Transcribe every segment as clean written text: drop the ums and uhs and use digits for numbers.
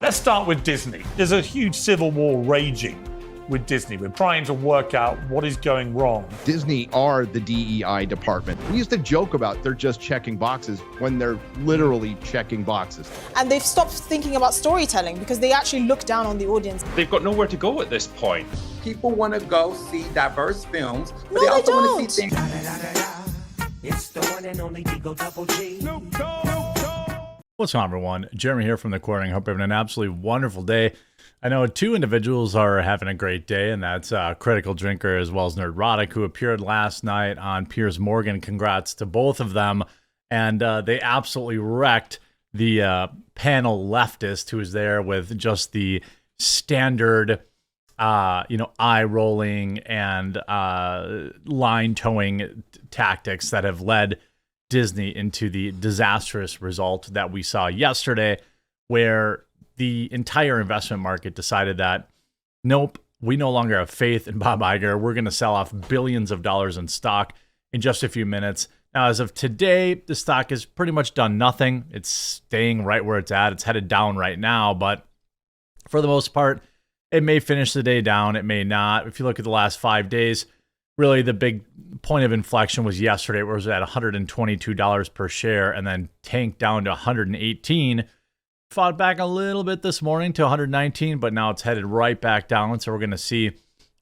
Let's start with Disney. There's a huge civil war raging with Disney. We're trying to work out what is going wrong. Disney are the DEI department. We used to joke about they're just checking boxes when they're literally checking boxes. And they've stopped thinking about storytelling because they actually look down on the audience. They've got nowhere to go at this point. People want to go see diverse films, but No, they they also want don't. to see things. It's the one and only Digo Double G. What's on, everyone? Jeremy here from the Quartering. Hope you're having an absolutely wonderful day. I know two individuals are having a great day, and that's Critical Drinker as well as Nerdrotic, who appeared last night on Piers Morgan. Congrats to both of them. And they absolutely wrecked the panel Leftist, who was there with just the standard, eye-rolling and line-towing tactics that have led Disney into the disastrous result that we saw yesterday, where the entire investment market decided that, nope, we no longer have faith in Bob Iger. We're going to sell off billions of dollars in stock in just a few minutes. Now, as of today, the stock has pretty much done nothing. It's staying right where it's at. It's headed down right now, but for the most part, it may finish the day down. It may not. If you look at the last 5 days, really the big point of inflection was yesterday, where it was at $122 per share and then tanked down to 118. Fought back a little bit this morning to 119, but now it's headed right back down. So we're going to see,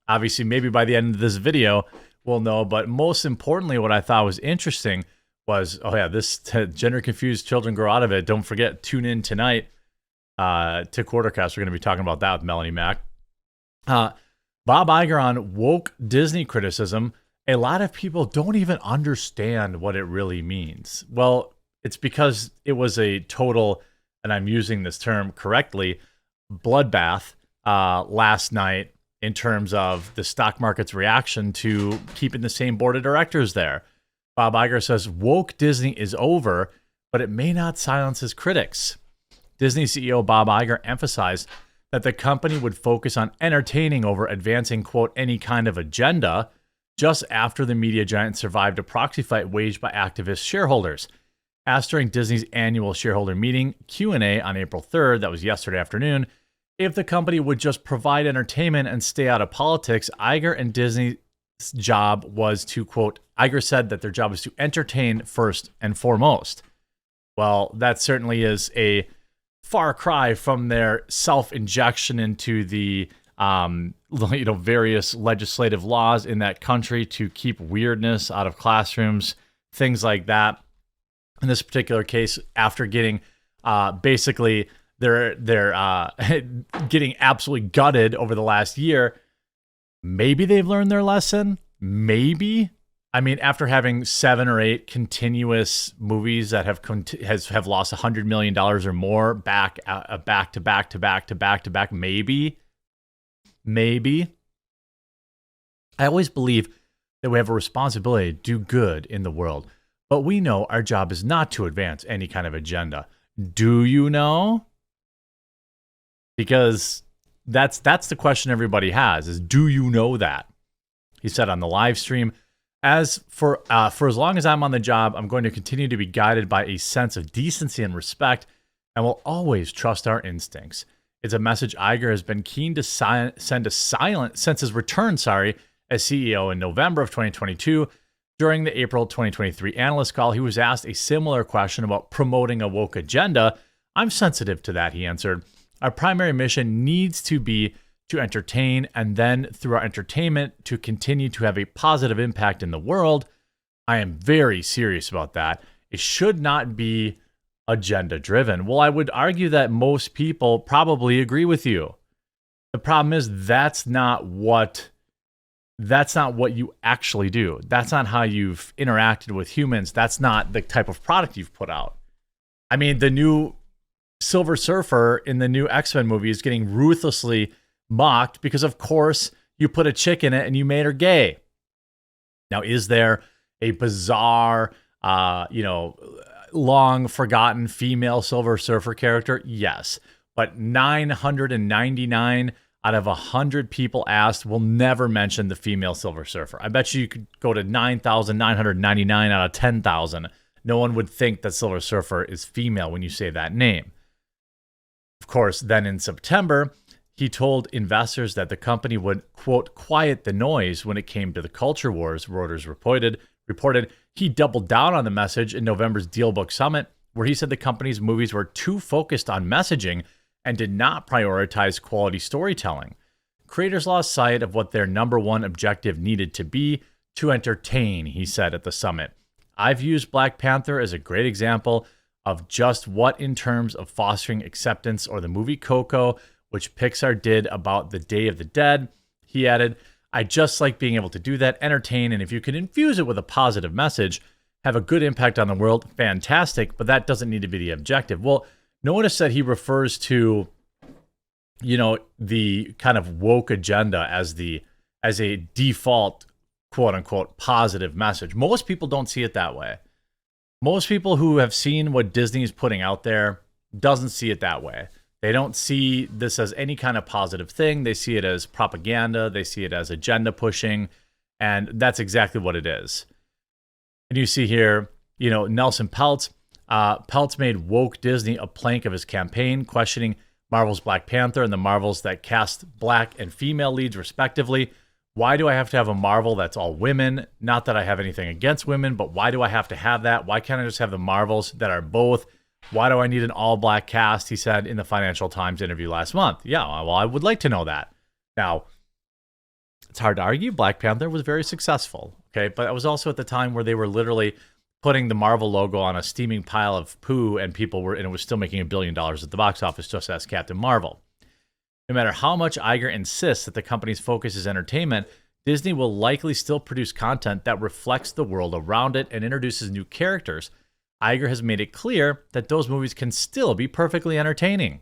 obviously, maybe by the end of this video, we'll know. But most importantly, what I thought was interesting was, this gender confused children grow out of it. Don't forget, tune in tonight to Quartercast. We're going to be talking about that with Melanie Mack. Bob Iger on woke Disney criticism. A lot of people don't even understand what it really means. Well, it's because it was a total, and I'm using this term correctly, bloodbath last night in terms of the stock market's reaction to keeping the same board of directors there. Bob Iger says woke Disney is over, but it may not silence his critics. Disney CEO Bob Iger emphasized that the company would focus on entertaining over advancing, quote, any kind of agenda, just after the media giant survived a proxy fight waged by activist shareholders. Asked during Disney's annual shareholder meeting, Q&A on April 3rd, that was yesterday afternoon, if the company would just provide entertainment and stay out of politics, Iger and Disney's job was to, quote, Iger said that their job was to entertain first and foremost. Well, that certainly is a far cry from their self-injection into the various legislative laws in that country to keep weirdness out of classrooms, things like that. In this particular case, after getting basically they're getting absolutely gutted over the last year, maybe they've learned their lesson. Maybe. I mean, after having 7 or 8 continuous movies that have lost $100 million or more back to back, maybe. I always believe that we have a responsibility to do good in the world, but we know our job is not to advance any kind of agenda. Do you know? Because that's the question everybody has: is do you know that? He said on the live stream, As for as long as I'm on the job, I'm going to continue to be guided by a sense of decency and respect, and will always trust our instincts. It's a message Iger has been keen to send since his return, as CEO in November of 2022. During the April 2023 analyst call, he was asked a similar question about promoting a woke agenda. I'm sensitive to that, he answered. Our primary mission needs to be to entertain, and then through our entertainment to continue to have a positive impact in the world. I am very serious about that. It should not be agenda driven. Well, I would argue that most people probably agree with you. The problem is that's not what you actually do. That's not how you've interacted with humans. That's not the type of product you've put out. I mean, the new Silver Surfer in the new X-Men movie is getting ruthlessly mocked because, of course, you put a chick in it and you made her gay. Now, is there a bizarre, long forgotten female Silver Surfer character? Yes, but 999 out of 100 people asked will never mention the female Silver Surfer. I bet you could go to 9,999 out of 10,000. No one would think that Silver Surfer is female when you say that name. Of course, then in September, he told investors that the company would, quote, quiet the noise when it came to the culture wars, Reuters reported. He doubled down on the message in November's DealBook Summit, where he said the company's movies were too focused on messaging and did not prioritize quality storytelling. Creators lost sight of what their number one objective needed to be, to entertain, he said at the summit. I've used Black Panther as a great example of just what in terms of fostering acceptance, or the movie Coco, which Pixar did about the Day of the Dead. He added, I just like being able to do that, entertain, and if you can infuse it with a positive message, have a good impact on the world, fantastic, but that doesn't need to be the objective. Well, notice that he refers to, the kind of woke agenda as a default, quote unquote, positive message. Most people don't see it that way. Most people who have seen what Disney is putting out there doesn't see it that way. They don't see this as any kind of positive thing. They see it as propaganda. They see it as agenda pushing. And that's exactly what it is. And you see here, Nelson Peltz. Peltz made woke Disney a plank of his campaign, questioning Marvel's Black Panther and the Marvels that cast black and female leads respectively. Why do I have to have a Marvel that's all women? Not that I have anything against women, but why do I have to have that? Why can't I just have the Marvels that are both? Why do I need an all-black cast? He said in the Financial Times interview last month. Yeah, well, I would like to know that. Now, it's hard to argue. Black Panther was very successful, okay? But it was also at the time where they were literally putting the Marvel logo on a steaming pile of poo, and it was still making $1 billion at the box office, just as Captain Marvel. No matter how much Iger insists that the company's focus is entertainment, Disney will likely still produce content that reflects the world around it and introduces new characters. Iger has made it clear that those movies can still be perfectly entertaining.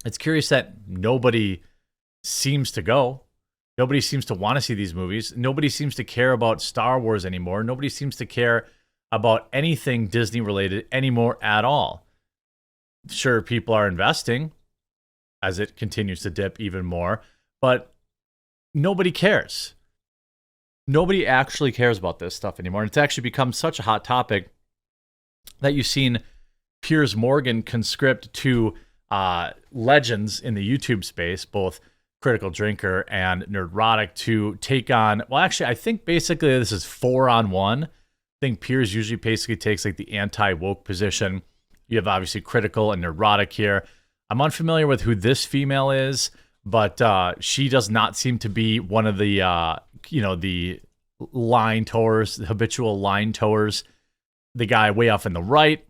It's curious that nobody seems to go. Nobody seems to want to see these movies. Nobody seems to care about Star Wars anymore. Nobody seems to care about anything Disney related anymore at all. Sure, people are investing as it continues to dip even more, but nobody cares. Nobody actually cares about this stuff anymore. And it's actually become such a hot topic that you've seen Piers Morgan conscript to legends in the YouTube space, both Critical Drinker and Nerdrotic, to take on, well, actually, I think basically this is 4-on-1. I think Piers usually basically takes like the anti-woke position. You have obviously Critical and Nerdrotic here. I'm unfamiliar with who this female is, but she does not seem to be one of the, the line towers, the habitual line towers. The guy way off in the right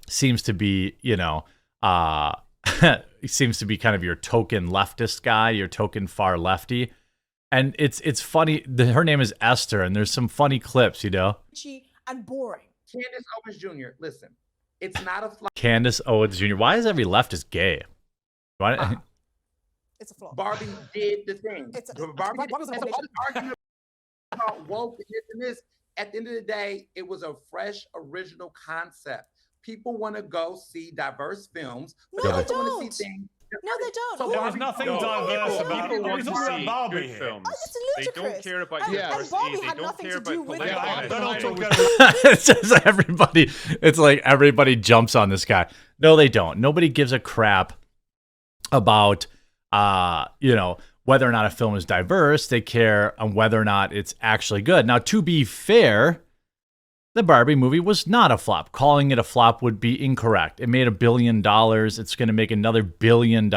seems to be, seems to be kind of your token leftist guy, your token far lefty. And it's funny. Her name is Esther, and there's some funny clips, And boring. Candace Owens Jr., listen, it's not a flop. Candace Owens Jr. Why is every leftist gay? Why? It's a flop. Barbie did the thing. Barbie was an argument about woke and this and this. At the end of the day, it was a fresh, original concept. People want to go see diverse films, but No, they they also want don't. to see things. No, they don't. So There's nothing diverse about it. People want It's to all about see Barbie good here. films. Oh, it's They ludicrous. don't care about And- Yeah. and Barbie diversity. had They don't nothing care to about do with political it. Yeah, they're not talking It's just everybody. It's like everybody jumps on this guy. No, they don't. Nobody gives a crap about, whether or not a film is diverse. They care on whether or not it's actually good. Now, to be fair, the Barbie movie was not a flop. Calling it a flop would be incorrect. It made $1 billion. It's going to make another $1 billion.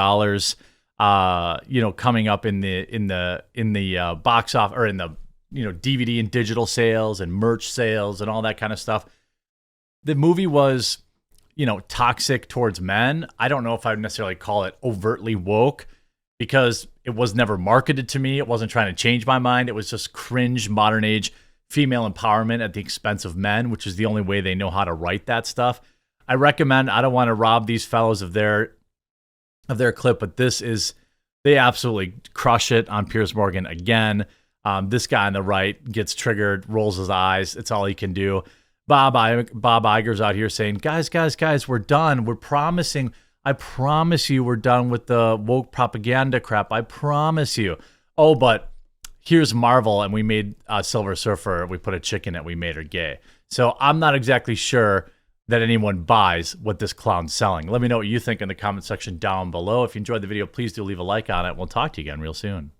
Coming up in the box office, or in the DVD and digital sales and merch sales and all that kind of stuff. The movie was, toxic towards men. I don't know if I would necessarily call it overtly woke, because it was never marketed to me. It wasn't trying to change my mind. It was just cringe modern age female empowerment at the expense of men, which is the only way they know how to write that stuff. I recommend, I don't want to rob these fellows of their clip, but they absolutely crush it on Piers Morgan again. This guy on the right gets triggered, rolls his eyes. It's all he can do. Bob Iger's out here saying, guys, we're done. We're promising. I promise you we're done with the woke propaganda crap. I promise you. Oh, but here's Marvel, and we made Silver Surfer. We put a chick in it. We made her gay. So I'm not exactly sure that anyone buys what this clown's selling. Let me know what you think in the comment section down below. If you enjoyed the video, please do leave a like on it. We'll talk to you again real soon.